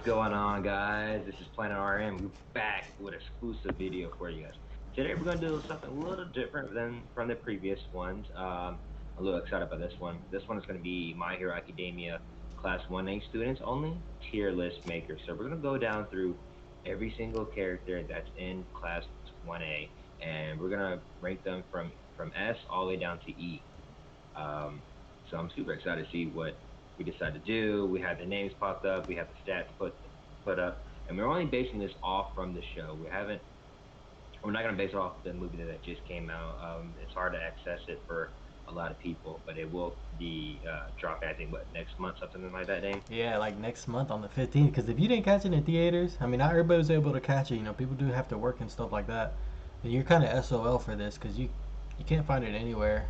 What's going on, guys? This is Planet RM. We're back with an exclusive video for you guys. Today, we're going to do something a little different than from the previous ones. I'm a little excited about this one. This one is going to be My Hero Academia Class 1A students only tier list maker. So, we're going to go down through every single character that's in Class 1A, and we're going to rank them from S all the way down to E. Um, so I'm super excited to see what we decide to do. We have the names popped up, we have the stats put up, and we're only basing this off from the show. We're not gonna base it off the movie that just came out. It's hard to access it for a lot of people, but it will be dropping. I think what next month, something like that. Dane. Yeah, like next month on the 15th. Because if you didn't catch it in theaters, I mean, not everybody was able to catch it. You know, people do have to work and stuff like that. And you're kind of SOL for this because you can't find it anywhere.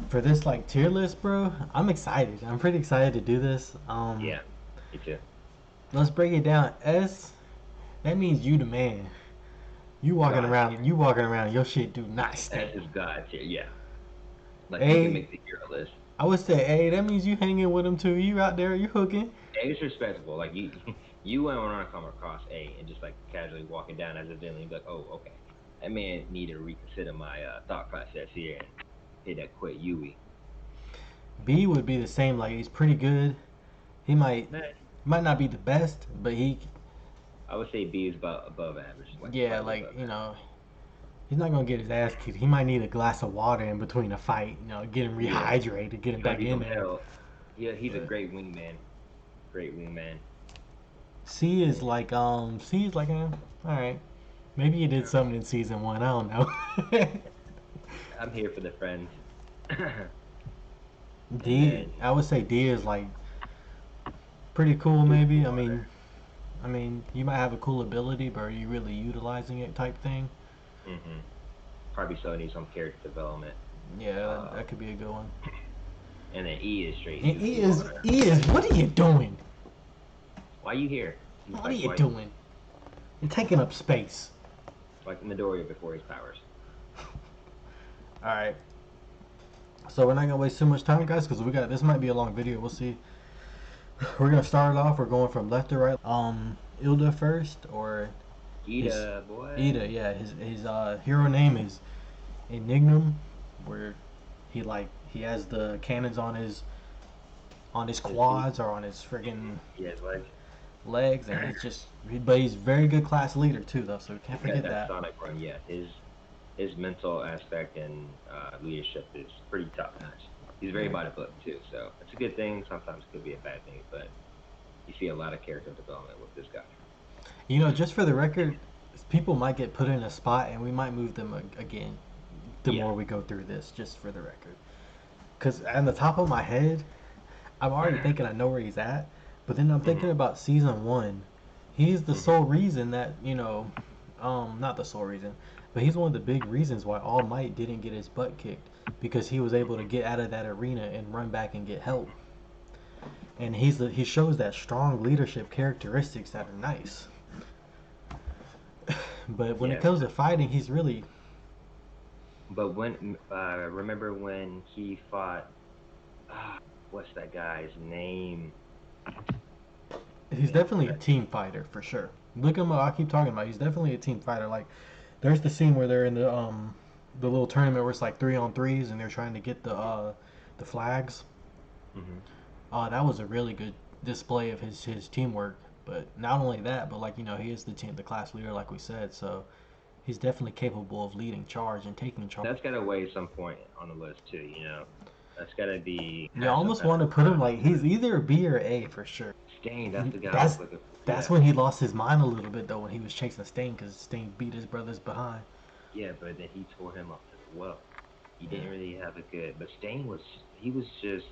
For this like tier list, bro, I'm excited. I'm pretty excited to do this. Yeah, me too. Let's break it down. S, that means you the man. God tier. You walking around, your shit do not S stink. is God tier. Yeah, like you can A, make the hero list. I would say A, that means you hanging with them too. You out there, you hooking. A is respectable. Like you, you wouldn't want to come across A and just like casually walking down as a villain. You'd be like, oh, okay, that man need to reconsider my thought process here and hit that quit Yui. B would be the same. Like he's pretty good. He Man, might not be the best, but he, I would say B is about above average, like yeah, slightly like above you average. know, he's not gonna get his ass kicked. He might need a glass of water in between a fight. You know, get him Yeah, rehydrated, get him he's gonna back need in some there. help. Yeah, he's a But great wingman. Great wingman. And C is like all right. Maybe he did something in season one. I don't know. I'm here for the friends. And D, then I would say D is like pretty cool. he's Maybe. cool on there. I mean, you might have a cool ability, but are you really utilizing it? Type thing. Probably still needs some character development. Yeah, Uh, that could be a good one. and then E is straight And useless on there. E is. What are you doing? Why you here? He's What are like you why doing? You're taking up space. like Midoriya before his powers. All right. So we're not gonna waste too much time, guys, because we got this might be a long video. We'll see. We're gonna start it off. We're going from left to right. Ilda first or his Ida, boy. Ida? Yeah, his hero name is Enignum, where he has the cannons on his His feet. quads or on his friggin' He has legs. legs, and but he's very good class leader too, though. So we can't He's got forget that that. Sonic run. Yeah, his mental aspect and leadership is pretty top notch. He's very Yeah. bodybuilding too, so it's a good thing. Sometimes it could be a bad thing, but you see a lot of character development with this guy. You know, just for the record, people might get put in a spot, and we might move them again the Yeah. more we go through this. Just for the record, because on the top of my head, I'm already thinking I know where he's at, but then I'm thinking hmm about season one. He's the hmm sole reason that not the sole reason, but he's one of the big reasons why All Might didn't get his butt kicked because he was able to hmm get out of that arena and run back and get help. And he shows that strong leadership characteristics that are nice. But when it Yeah, comes to fighting, he's really but when remember when he fought? Uh, what's that guy's name? he's Man, I definitely a forgot his team fighter for sure. Look him up. I keep talking about. He's definitely a team fighter. Like there's the scene where they're in the little tournament where it's like 3-on-3s and they're trying to get the flags. name. That was a really good display of his teamwork. But not only that, but he is the class leader, like we said. So he's definitely capable of leading charge and taking charge. That's gotta weigh some point on the list too. That's gotta be You have some almost kind want of to put him pride like to he's it. either a B or A for sure. Stain, that's the guy I was That's looking for. that's Yeah, when he lost his mind a little bit though when he was chasing Sting because Sting beat his brothers behind. yeah, but then he tore him up as well. He Yeah. didn't really have a good, but Stain was he was just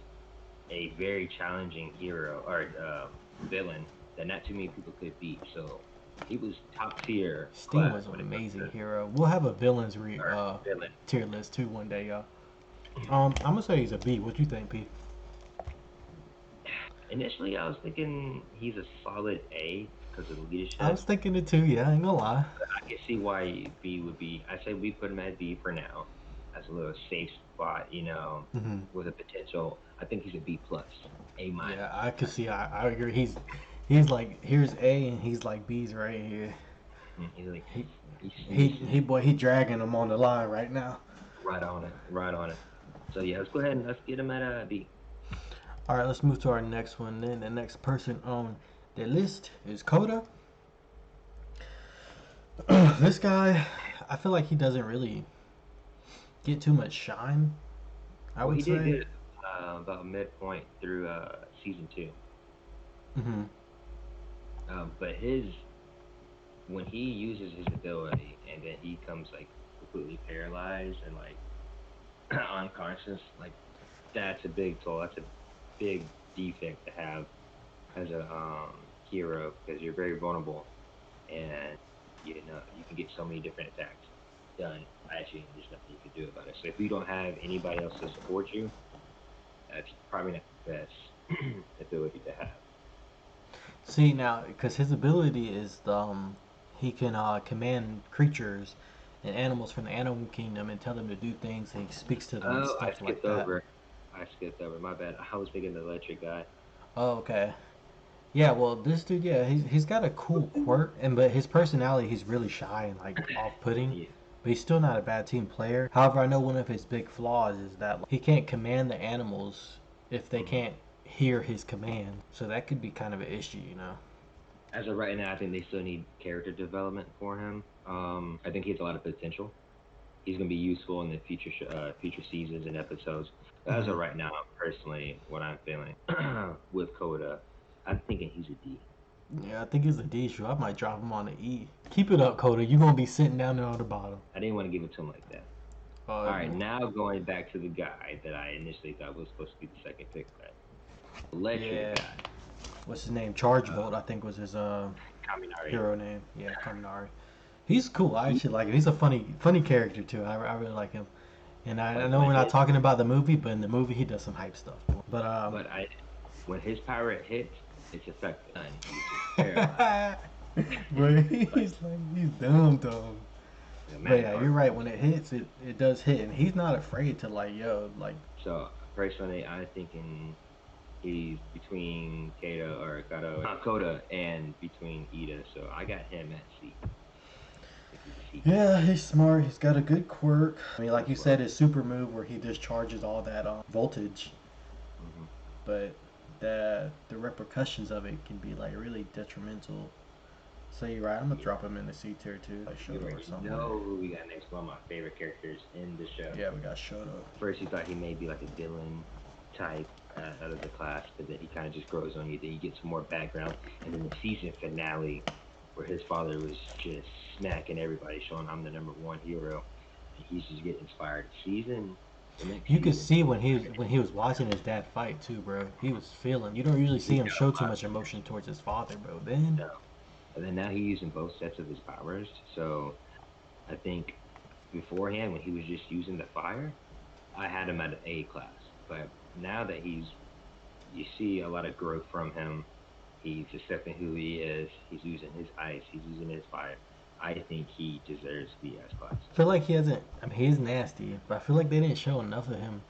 a very challenging hero or villain that not too many people could beat. So he was top tier Sting class was an when it comes amazing to hero. We'll have a or villain. tier list too one day, y'all. I'm gonna say he's a B. What you think, P? Initially, I was thinking he's a solid A because of the I was leadership. thinking it too. Yeah, I ain't gonna lie. I can see why B would be. I say we put him at B for now. as a little safe spot, Hmm. with a potential. I think he's a B plus, A Yeah, minus. I could see. I agree. He's like here's A and he's like B's right here. He's like He he's he dragging him on the line right now. right on it, right on it. So yeah, let's go ahead and let's get him at a B. All right, let's move to our next one. Then the next person on the list is Coda. This guy, I feel like he doesn't really get too much shine. I Well, would he did say. good about midpoint through season two. Hmm. But his when he uses his ability and then he comes like completely paralyzed and like unconscious, like that's a big toll. That's a big defect to have as a hero because you're very vulnerable and you can get so many different attacks done at you and there's nothing you can do about it. So if you don't have anybody else to support you, that's probably not the best ability to have. See now, because his ability is he can command creatures and animals from the animal kingdom and tell them to do things. And he speaks to them and Oh, I stuff like skipped that. over. I skipped over. My bad. I was thinking the electric guy. Oh, okay. Yeah, well, this dude, yeah, he's got a cool quirk, and but his personality, he's really shy and like off-putting. Yeah. But he's still not a bad team player. However, I know one of his big flaws is that he can't command the animals if they hmm can't hear his command. So that could be kind of an issue, you know. As of right now, I think they still need character development for him. I think he has a lot of potential. He's going to be useful in the future seasons and episodes. But as Hmm. of right now, personally, what I'm feeling with Coda, I'm thinking he's a D. Yeah, I think he's a D show. I might drop him on the E. Keep it up, Coda. You're gonna be sitting down there on the bottom. I didn't want to give it to him like that. All Uh, right, now going back to the guy that I initially thought was supposed to be the second pick, right? Electric yeah. guy, What's his name? Charge uh, Bolt, I think was his Kaminari. hero name. Yeah, Kaminari. He's cool. I He actually like him. He's a funny character too. I really like him. And I like know when we're not his talking about the movie, but in the movie he does some hype stuff. But but I when his power hits, it's effective, and he's just paralyzed. bro, Like he's dumb dumb. a But magic yeah, card. you're right. When it hits, it does hit, and he's not afraid to like like. So personally, I'm thinking he's between Koda and between Ida. So I got him at C. I think he's a C tier. Yeah, he's smart. He's got a good quirk. I mean, like Good you said, quirk. his super move where he discharges all that voltage, hmm but the repercussions of it can be like really detrimental. So you're right. I'm gonna Yeah, drop him in the C tier too, like you Shoto or already somewhere. know who we got next. One of my favorite characters in the show. Yeah, we got Shoto. First, you thought he may be like a villain type out of the class, but then he kind of just grows on you. Then you get some more background, and then the season finale, where his father was just smacking everybody, showing I'm the number one hero, and he's just getting inspired. The next You could season, see he's gonna when he was watching his dad fight too, bro. He was feeling. You don't usually see he's him got show a too lot much of emotion towards his father, bro. Then potential, and then now he's using both sets of his powers. So I think beforehand, when he was just using the fire, I had him at an A class, but now that you see a lot of growth from him. He's accepting who he is. He's using his ice. He's using his fire. I think he deserves B S class. I feel like he hasn't. I mean, he's nasty, but I feel like they didn't show enough of him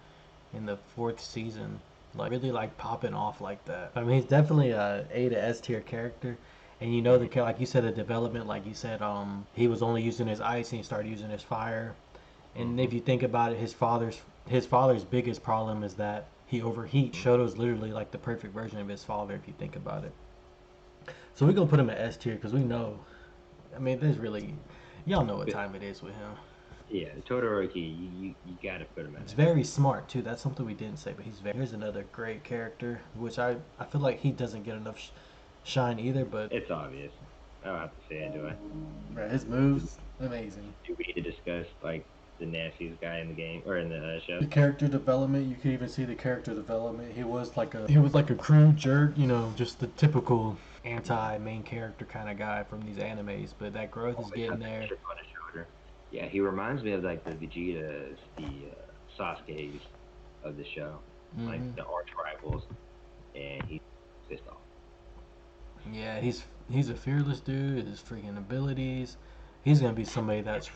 in the fourth season, like really like popping off like that. I mean, he's definitely a A to S tier character, and you know hmm the like you said the development, like you said, he was only using his ice and he started using his fire. And hmm if you think about it, his father's biggest problem is that he overheats. hmm Shoto's literally like the perfect version of his father if you think about it. So we're gonna put him at S tier because we know. I mean, there's really, y'all know what But time it is with him. yeah, Todoroki, you gotta put him at He's S very tier. smart too. That's something we didn't say, but he's very. Here's another great character, which I feel like he doesn't get enough shine either. But It's obvious. I don't have to say it, do I? right, his Do, moves amazing. do we need to discuss like the nastiest guy in the game or in the show? The character development, you can even see the character development. He was like a crude jerk, you know, just the typical anti main character kind of guy from these animes. But that growth is Always getting have that there. chip on his shoulder. Yeah, he reminds me of like the Vegetas, the Sasuke's of the show, like Hmm. the arch rivals, and he's pissed off. Yeah, he's a fearless dude. His freaking abilities. He's gonna be somebody that's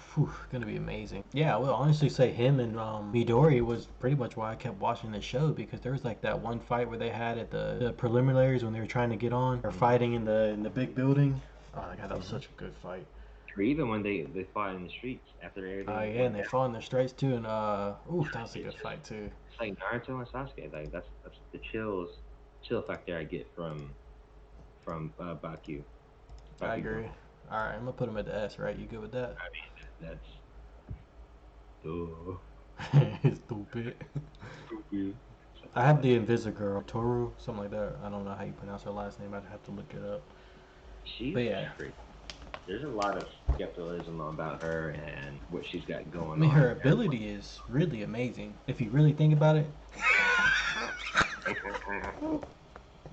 gonna be amazing. Yeah, I would honestly say him and Midori was pretty much why I kept watching the show, because there was like that one fight where they had at the preliminaries when they were trying to get on or fighting in the big building. Oh my god, that was such a good fight. Or even when they fought in the streets after Oh everything yeah, and went they down. fought in the straights too, and that was a It's good just fight too. it's like Naruto and Sasuke. Like that's the chill factor I get from I Bakugo. agree. All right, I'm gonna put him at the S. Right, you good with that? I mean, that's duh. Stupid. Stupid. I have the Invisigirl, Toru, something like that. I don't know how you pronounce her last name. I'd have to look it up. She's But yeah, pretty. There's a lot of skepticism about her and what she's got I going mean, her on. ability is really amazing. If you really think about it.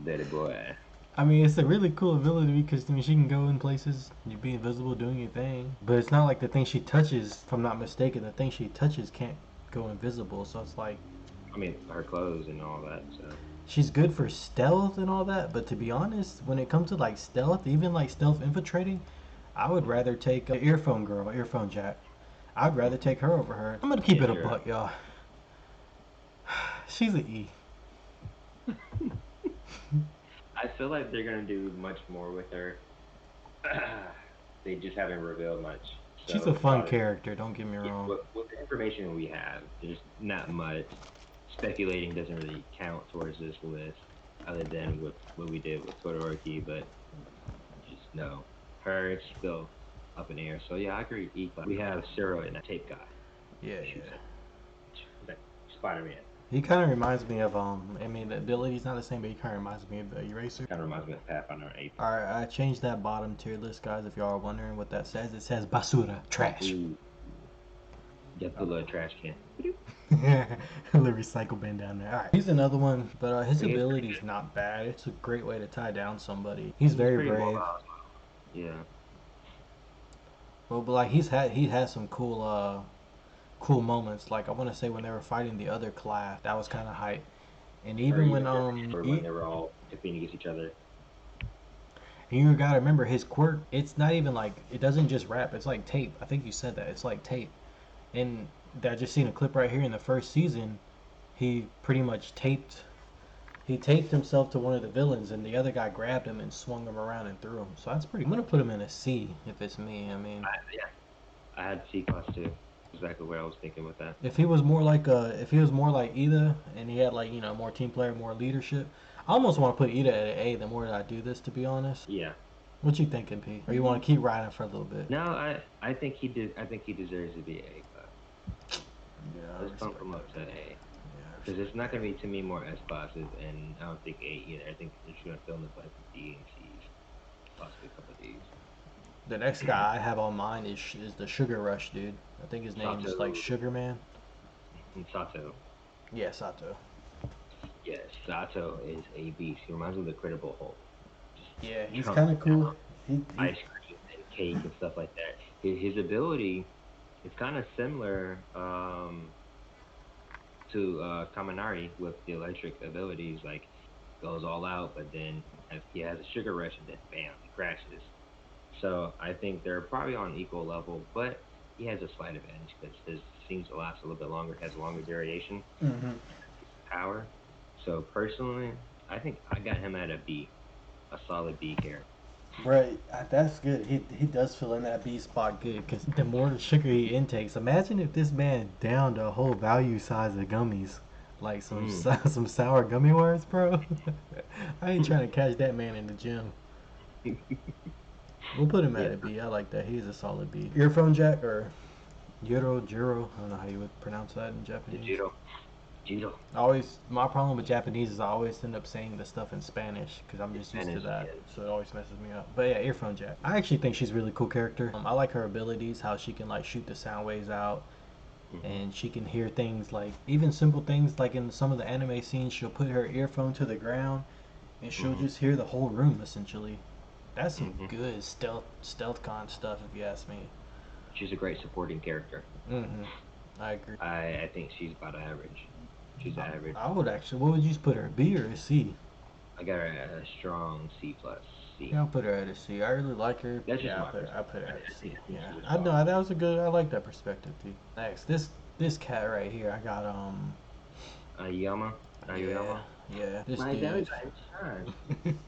Daddy boy. I mean, it's a really cool ability because I mean, she can go in places, you be invisible, doing your thing. But it's not like the thing she touches, if I'm not mistaken, the thing she touches can't go invisible. So it's like I mean, her clothes and all that. So she's good for stealth and all that. But to be honest, when it comes to like stealth, even like stealth infiltrating, I would rather take a earphone girl, earphone Jack. I'd rather take her over her. I'm gonna keep yeah, it a sure. buck, y'all. She's an E. I feel like they're gonna do much more with her. They just haven't revealed much. She's a So fun character. Don't get me yeah, wrong. with the information we have, there's not much. Speculating doesn't really count towards this list, other than with what we did with Todoroki. But just no, her is still up in the air. So yeah, I agree. E-class. We have Zero and that tape guy. Yeah, Shoots yeah. like Spider-Man. He kind of reminds me of I mean the ability's not the same, but he kind of reminds me of the Eraser. Kind of reminds me of Pathfinder and Ape. All right, I changed that bottom tier list, guys. If y'all are wondering what that says, it says basura, trash. Ooh, get the little trash can. The recycle bin down there. All right, he's another one, but his But he's pretty ability's good. not bad. It's a great way to tie down somebody. He's He's very pretty brave. mobile. Yeah. Well, but like he has some cool moments. Like I want to say when they were fighting the other class, that was kind of hype. And Or even when even or when they were all competing against each other. you gotta remember his quirk. It's not even like it doesn't just rap. It's like tape. I think you said that. It's like tape. And I just seen a clip right here in the first season. He pretty much taped. He taped himself to one of the villains, and the other guy grabbed him and swung him around and threw him. So that's pretty. I'm gonna put him in a C if it's me. I mean, Yeah, I had C class too. Exactly what I was thinking with that. if he was more like Ida, and he had like more team player, more leadership. I almost want to put Ida at an A. The more that I do this, to be honest. Yeah. What you thinking, P? Or you want to keep riding for a little bit? No, I think he did. I think he deserves to be A class. Yeah, I Let's bump respect him up that. to A. Yeah, I Because there's respect not that. going to be too many more S classes, and I don't think A either. I think they're just going to fill in the blank with D and C's, possibly a couple of D's. The next guy I have on mine is the Sugar Rush dude. I think his name's like Sato Sugar Man. and Sato. Yeah, Sato. Yes, Sato is a beast. He reminds me of the Credible Hulk. Just Yeah, he's chunk kind of cool. He ice cream and cake and stuff like that. His ability is kind of similar to Kaminari with the electric abilities. Like goes all out, but then he has a sugar rush and then bam, he crashes. So I think they're probably on equal level, but he has a slight advantage because his seems to last a little bit longer, has a longer duration, hmm power. So personally, I think I got him at a B, a solid B character. Right, that's good. He does fill in that B spot good because the more sugar he intakes, imagine if this man downed a whole value size of gummies, like some Mm. some sour gummy worms, bro. I ain't trying to catch that man in the gym. We'll put him at Yeah, a B. I like that. He's a solid B. Earphone jack or Jiro. I don't know how you would pronounce that in the Japanese. judo, judo Always my problem with Japanese is I always end up saying the stuff in Spanish because I'm in just used to Spanish. that, Yes. so it always messes me up. But yeah, earphone jack. I actually think she's a really cool character. I like her abilities, how she can like shoot the sound waves out, Hmm. and she can hear things like even simple things like in some of the anime scenes, she'll put her earphone to the ground and she'll Hmm. just hear the whole room essentially. That's some Hmm. good stealth con stuff if you ask me. She's a great supporting character. hmm I agree. I think she's about average. She's average. I would actually. What would you put her? B or a C? I got her at a strong C plus. C. Yeah, I'll put her at a C. I really like her. That's just Yeah, my I'll perspective. put her at a C. I think Yeah, she was I know solid. that was a good. I like that perspective too. Next, this cat right here. I got Ayama. yeah, Ayama. yeah. This My belly dude. button shine.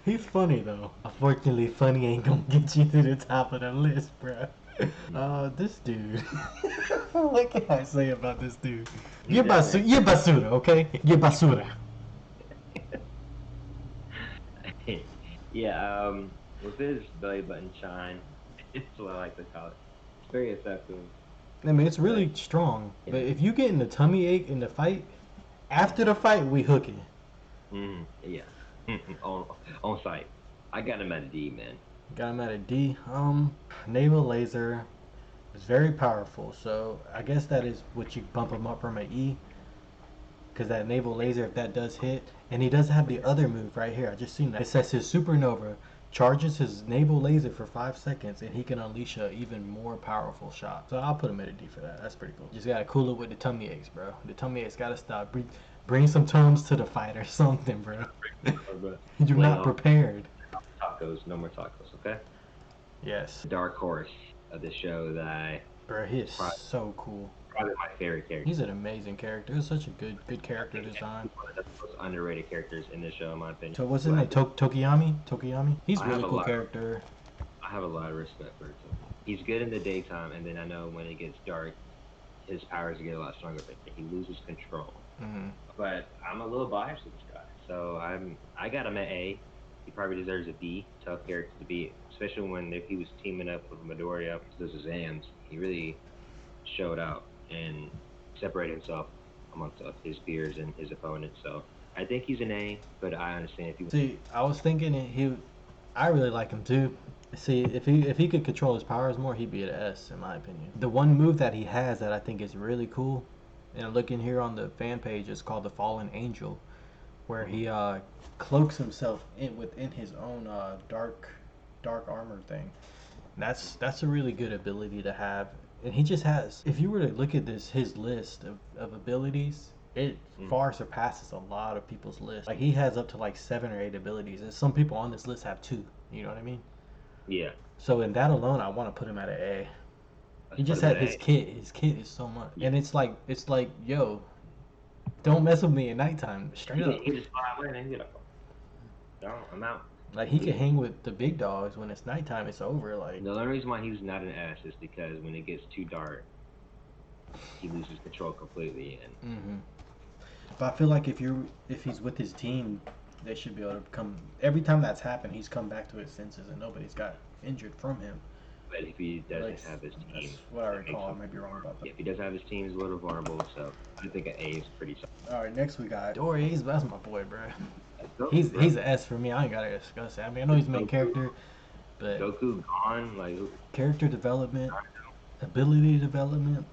He's funny though. Unfortunately, funny ain't gonna get you to the top of the list, bruh. This dude. What can I say about this dude? He's definitely You're basura, okay? You're basura. yeah. With his belly button shine, it's what I like to call it. It's very effective. I mean, it's But really strong. yeah. But if you get in the tummy ache in the fight, after the fight, we hooking. Yeah. on on site. I got him at a D, man. Got him at a D. Naval laser is very powerful. So I guess that is what you bump him up from an E. Because that naval laser, if that does hit, and he does have the other move right here. I just seen that. It says his supernova charges his naval laser for 5 seconds, and he can unleash a even more powerful shot. So I'll put him at a D for that. That's pretty cool. Just gotta cool it with the tummy aches, bro. The tummy aches gotta stop. Bring some Tums to the fight or something, bro. You're not Well, prepared. tacos, no more tacos, okay? Yes, Dark horse of the show that bro. He is probably, so cool. probably my favorite character. He's an amazing character. It's such a good I character think design. he's one of the most underrated characters in the show, in my opinion. So what's his Who name? has Tokiyami? Tokiyami? He's a I have really a cool lot. character. I have a lot of respect for him. He's good in the daytime, and then I know when it gets dark, his powers get a lot stronger. But he loses control. Hmm. But I'm a little biased with this guy, so I got him at A. He probably deserves a B. Tough character to beat, especially when if he was teaming up with Midoriya for those exams. He really showed out and separated himself amongst his peers and his opponents. So I think he's an A, but I understand if you. See, I was thinking I really like him too. See, if he could control his powers more, he'd be an S in my opinion. The one move that he has that I think is really cool, and looking here on the fan page, is called the Fallen Angel, where he cloaks himself within his own dark armor thing. That's a really good ability to have. And he just has, if you were to look at his list of abilities, it far surpasses a lot of people's list. Like he has up to like 7 or 8 abilities, and some people on this list have 2. You know what I mean? Yeah, So in that alone, I want to put him at an A. let's He put just him at had A. his kit. His kit is so much, Yeah. and it's like, yo, don't mess with me at nighttime. Straight up. He just fly away and then get up. No, I'm out. Like he can Yeah. hang with the big dogs when it's nighttime. It's over. Like, The only reason why he's not an S is because when it gets too dark, he loses control completely. And hmm. But I feel like if he's with his team, they should be able to come. Every time that's happened, he's come back to his senses, and nobody's got injured from him. but if he At doesn't least have his that's team, what I that makes recall. I him. might be wrong about that. Yeah, if he doesn't have his team, he's a little vulnerable. So I think an A is pretty solid. All right, next we got Dory. That's my boy, bro. Goku, bro. He's an S for me. I ain't gotta discuss it. I mean, I know he's the main Goku, character, but Goku gone. Like character development, ability development.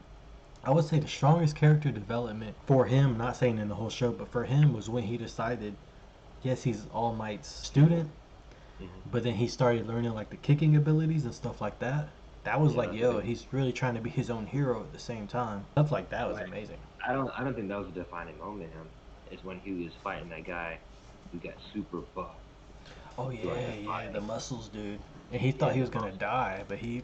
I would say the strongest character development for him, not saying in the whole show, but for him was when he decided, yes, he's All Might's student, mhm. but then he started learning like the kicking abilities and stuff like that. That was Yeah, like, that's yo, good. he's really trying to be his own hero at the same time. Stuff like that was But amazing. I don't think that was a defining moment in him. It's when he was fighting that guy who got super buff Oh throughout yeah, the yeah, the fight. muscles dude. And he thought Yeah, he the was gonna most. die, but Yeah,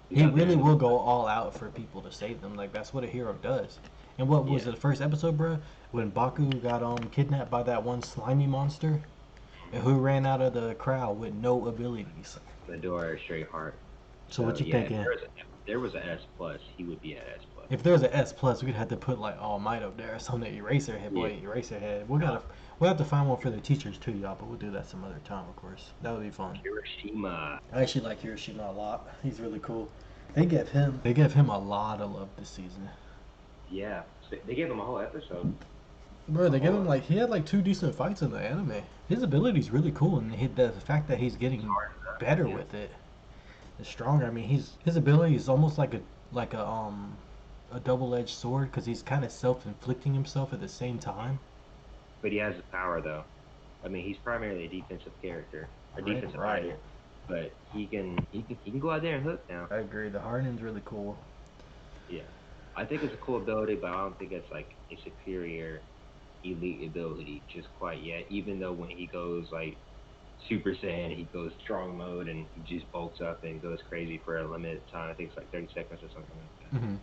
he he got there really in the. will go all out for people to save them. Like that's what a hero does. And what was Yeah. it, the first episode, bro? When Baku got kidnapped by that one slimy monster, and who ran out of the crowd with no abilities. Fedora straight heart. So So what you yeah, thinking? if there was an S plus, he would be at S plus. If there's an S plus, we'd have to put like All Might up there, some that eraser head, Yeah. boy, eraser head. We'll have to find one for the teachers too, y'all. But we'll do that some other time, of course. That would be fun. Hiroshima. I actually like Hiroshima a lot. He's really cool. They gave him a lot of love this season. Yeah, so they gave him a whole episode. Bro, A they gave whole him like he had like 2 decent fights in the anime. His ability's really cool, and the fact that he's getting hard. better Yeah. with it is stronger. I mean, his ability is almost like a double-edged sword because he's kind of self-inflicting himself at the same time. But he has the power though. I mean, he's primarily a defensive character, a Right, defensive right. fighter, but he can go out there and hook now. I agree. The hardening's really cool. Yeah, I think it's a cool ability, but I don't think it's like a superior elite ability just quite yet. Even though when he goes like Super Saiyan, he goes strong mode and he just bulks up and goes crazy for a limited time. I think it's like 30 seconds or something like that. Hmm.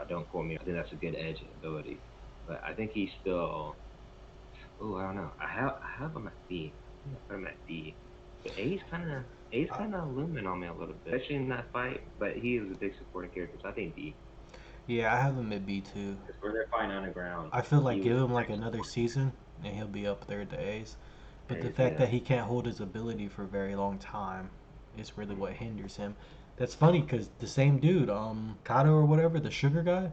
Don't quote me. I think that's a good edge ability, but I think he's still. Oh, I don't know. I have him at B. I think I put him at D. But A's Uh, kind of looming on me a little bit, especially in that fight. But he is a big supporting character, so I think D. yeah, I have him at B too. Because where they're fighting on the ground, I feel like he was give a him like big another supporting season and he'll be up there at the A's. But the character. A's, fact yeah. that he can't hold his ability for a very long time is really what Mm-hmm. hinders him. That's funny because the same dude, Kato or whatever, the sugar guy,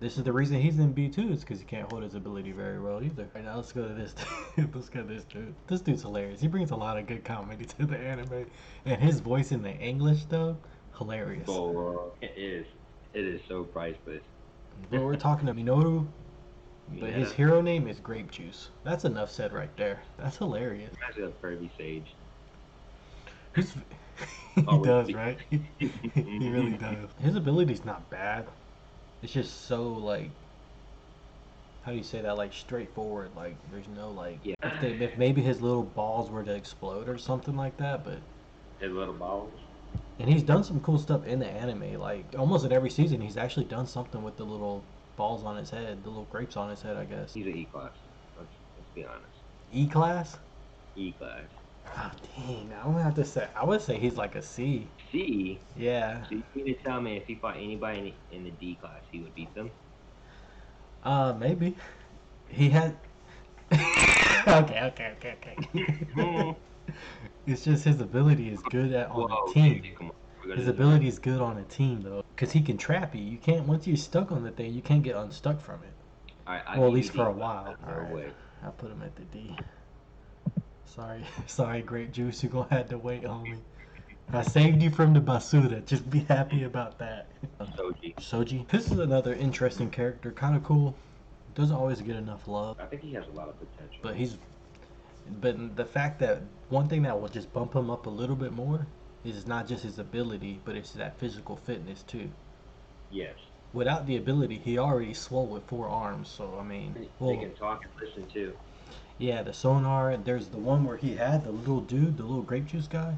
this is the Mm-hmm. reason he's in B two is because he can't hold his ability very well either. Right now, let's go to this. Let's go to this dude. This dude's hilarious. He brings a lot of good comedy to the anime, and his voice in the English though, hilarious. But it is so priceless. But we're talking to Minoru, but his Mineta hero name is Grape Juice. That's enough said right there. That's hilarious. reminds me of Kirby Sage. He's he Always does, be. right? He really does. His ability's not bad. It's just so like how do you say that? Like straightforward. Like there's no like Yeah. if maybe his little balls were to explode or something like that. But His little balls. and he's done some cool stuff in the anime. Like almost in every season, he's actually done something with the little balls on his head, the little grapes on his head. I guess. He's an E class. Let's be honest. E class. E class. Oh dang! I'm gonna have to say. I would say he's like a C. C. Yeah. So you mean to tell me if he fought anybody in the D class, he would beat them? Maybe he had. Okay. It's just his ability is good at on a Whoa, team. JJ, come on. We're His gonna do ability is good on a team though, because he can trap you. You can't once you're stuck on the thing, you can't get unstuck from it. All right, I'll Well, at give you least for D a class. while. All No right, way. I put him at the D. Sorry, sorry, Great Juice. You're gonna have to wait on me. I saved you from the basura. Just be happy about that. Soji. Soji. This is another interesting character. Kind of cool. Doesn't always get enough love, I think he has a lot of potential. but he's. But the fact that one thing that will just bump him up a little bit more is not just his ability, but it's that physical fitness too. Yes. Without the ability, he already swole with 4 arms. So I mean, They well, can talk and listen too. yeah, the sonar. There's the one where he had the little dude, the little grape juice guy,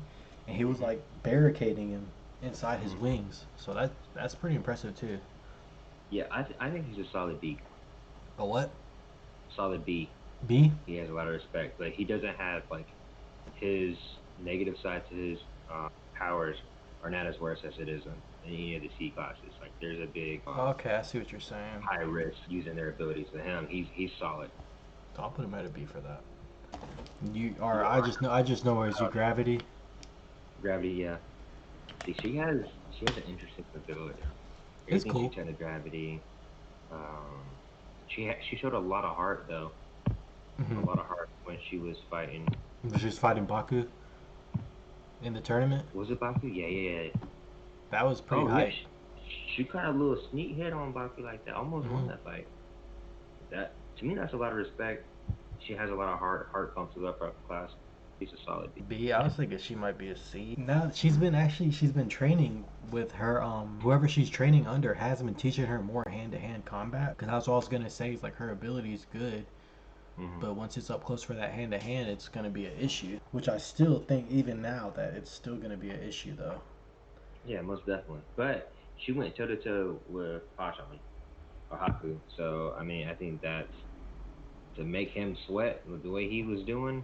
and he was Hmm. like barricading him inside his Hmm. wings. So that's pretty impressive too. Yeah, I think he's a solid B. A what? Solid B. B? He has a lot of respect. Like he doesn't have like his negative side to his powers are not as worse as it is in any of the C classes. Like there's a big Okay, I see what you're saying. high risk using their abilities to him. He's solid. So I'll put him at a B for that. You or You I just know where is are your gravity. gravity. Yeah. See, she has an interesting ability. It's Everything she cool. tried to gravity. Um, she showed a lot of heart though. A Hmm. lot of heart when she was fighting. Was just fighting Baku in the tournament. Was it Baku? Yeah, yeah, yeah. That was pretty Oh yeah, hype. she got a little sneak hit on Baku like that. Almost won Hmm. that fight. That to me, that's a lot of respect. She has a lot of heart pumps with upper class. She's a solid B. B. I was thinking she might be a C. Now she's been training with her whoever she's training under has been teaching her more hand to hand combat. Because that's what I was gonna say is like her ability is good, Hmm. but once it's up close for that hand to hand, it's gonna be an issue. Which I still think even now that it's still gonna be an issue though. Yeah, most definitely. But she went toe to toe with Pachami or Haku. So I mean, I think that's to make him sweat with the way he was doing.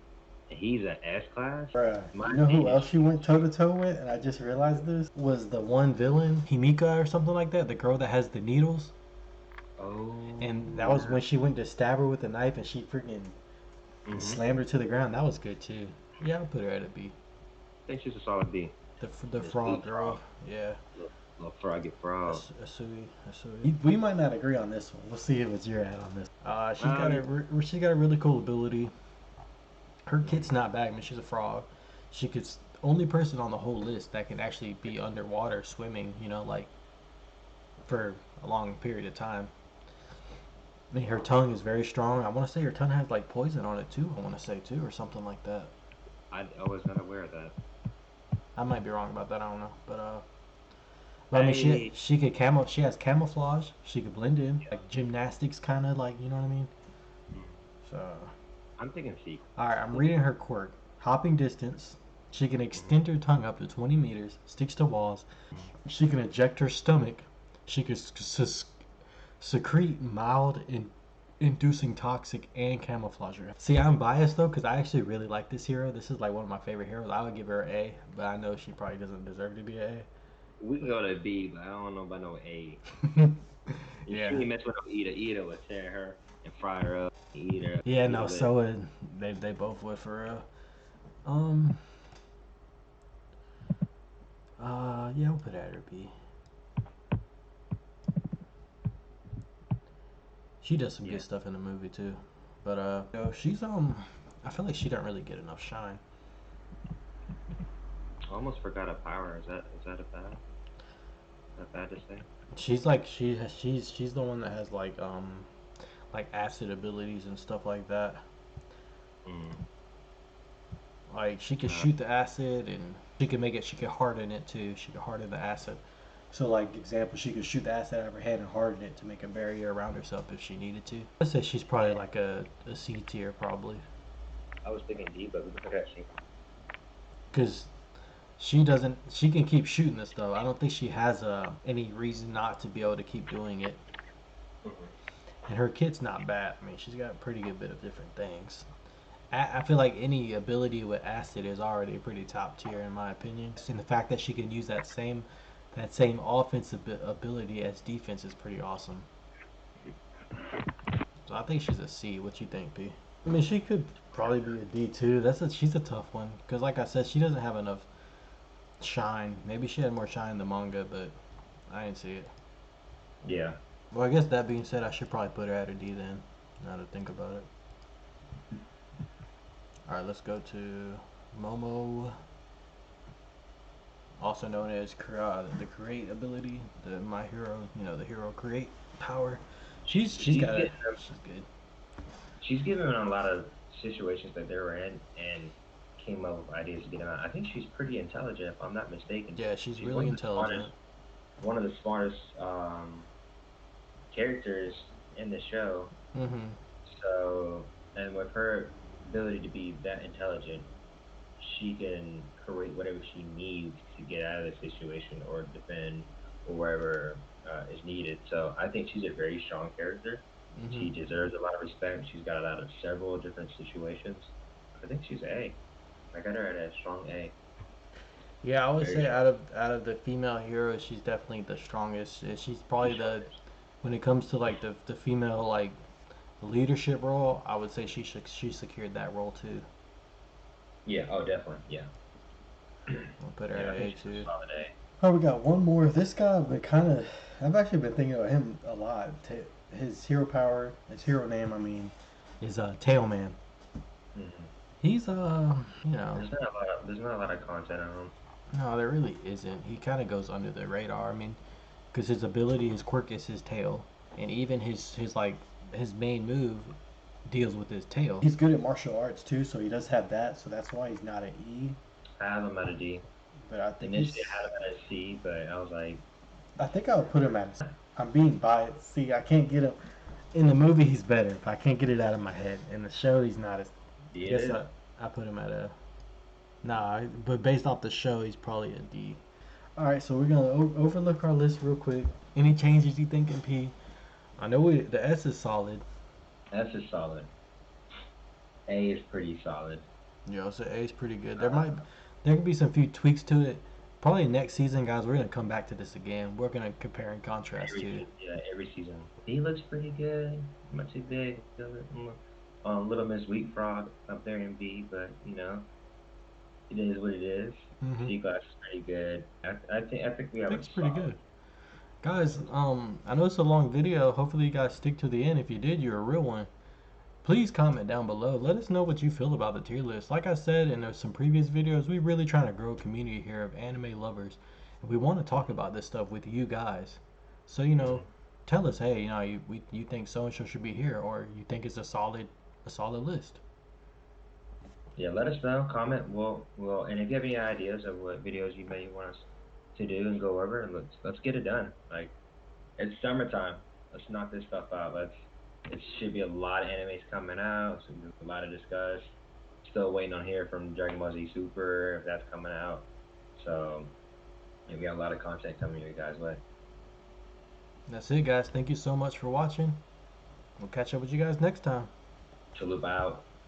And he's an S class. Bruh, In my you know who opinion, else she went toe to toe with? And I just realized this was the one villain, Himika or something like that, the girl that has the needles. oh And that was yeah. when she went to stab her with a knife and she freaking Hmm. slammed her to the ground. That was good too. Yeah, I'll put her at a B. I think she's a solid B. The This frog blue girl. frog, Yeah. little froggy frog. Asui. We might not agree on this one. We'll see if it's your ad on this. Um, She's got a really cool ability. Her kit's not bad. I mean, she's a frog. She could only person on the whole list that can actually be underwater swimming. Like for a long period of time. I mean, her tongue is very strong. I want to say her tongue has like poison on it too. I want to say too, or something like that. I was not aware of that. I might be wrong about that. I don't know, but I mean, I she could She has camouflage. She could blend in like gymnastics, kind of like you know what I mean. mm, So, I'm thinking C. all right, I'm reading her quirk. hopping distance. She can extend her tongue up to 20 meters, sticks to walls. She can eject her stomach. She can secrete mild inducing toxic and camouflage her. See, I'm biased though because I actually really like this hero. This is like one of my favorite heroes. I would give her an A, but I know she probably doesn't deserve to be an We can go to B, but I don't know about no A. A. You Yeah. can't mess with no Ida. Ida would tear her and fry her up. Eat her. Yeah, Eat her no, lip. so would they both would for real. Um yeah, we'll put her at her B. She does some Yeah. good stuff in the movie too. But she's I feel like she don't really get enough shine. I almost forgot a power. Is that a bad? That bad to say? She's like she's the one that has like acid abilities and stuff like that. Mm. Like she can Uh, shoot the acid and she can make it. She can harden it too. She can harden the acid. So like example, she could shoot the acid out of her head and harden it to make a barrier around herself if she needed to. I'd say she's probably yeah. like a C tier probably I was thinking D, but we can put that C. because she doesn't. She can keep shooting this stuff. I don't think she has any reason not to be able to keep doing it. Mm-hmm. And her kit's not bad. I mean, she's got a pretty good bit of different things. I feel like any ability with acid is already pretty top tier in my opinion. And the fact that she can use that same offensive ability as defense is pretty awesome. So I think she's a C. What you think, P? I mean, she could probably be a D too. She's a tough one because, like I said, she doesn't have enough shine. Maybe she had more shine in the manga, but I didn't see it. Yeah. Well, I guess that being said, I should probably put her at a D then. Now to think about it. All right, let's go to Momo, also known as the create ability, the my hero, the hero create power. She's She's got a getting them. she's good. She's given a lot of situations that they were in and came up with ideas to get them out. I think she's pretty intelligent, if I'm not mistaken. Yeah, she's She's really intelligent. one of the smartest characters in the show. Mhm. So, and with her ability to be that intelligent, she can create whatever she needs to get out of the situation or defend or wherever is needed. So I think she's a very strong character. Mhm. She deserves a lot of respect. She's got out of several different situations. I think she's A. I got her at a strong A. Yeah, I would Very say strong. out of the female heroes, she's definitely the strongest. She's The probably the strongest. when it comes to like the female like leadership role, I would say she secured that role too. Yeah. Oh, definitely. Yeah. I'll put her Yeah. at I an think A she's a too. solid A. Oh, we got one more. This guy, I've been kind of, I've actually been thinking about him a lot. His hero power, his hero name, I mean, is Tailman. Hmm. He's you know, There's not a lot of content on him. no, there really isn't. He kind of goes under the radar. I mean, because his ability, his quirk is his tail, and even his like his main move deals with his tail. He's good at martial arts too, so he does have that. So that's why he's not an E. I have him at a D. But I think Initially, he's. I had him at a C, but I was like, I think I would put him at. I'm being biased. See, I can't get him in the movie. He's better. If I can't get it out of my head, in the show, he's not as. I D it guess is. I put him at a. Nah, but based off the show, he's probably a D. All right, so we're gonna overlook our list real quick. Any changes you think in P? I know the S is solid. S is solid. A is pretty solid. So A is pretty good. Uh, There could be some few tweaks to it. Probably next season, guys. We're gonna come back to this again. We're gonna compare and contrast too. yeah, every season. B looks pretty good. Not too big. Little Miss Wheat Frog up there in B, but it is what it is. Mm-hmm. C class is pretty good. I think we I have think a it's pretty solid. good. Guys, I know it's a long video. Hopefully you guys stick to the end. If you did, you're a real one. Please comment down below. Let us know what you feel about the tier list. Like I said in some previous videos, we really trying to grow a community here of anime lovers. And we want to talk about this stuff with you guys. So, Hmm. tell us, hey, you think so and so should be here, or you think it's a solid list. Yeah, let us know. Comment. And if you have any ideas of what videos you may want us to do and go over, let's get it done. Like it's summertime. Let's knock this stuff out. It should be a lot of animes coming out. So a lot to discuss. Still waiting on here from Dragon Ball Z Super if that's coming out. So yeah, we got a lot of content coming your guys' way. That's it, guys. Thank you so much for watching. We'll catch up with you guys next time. Chalupa out.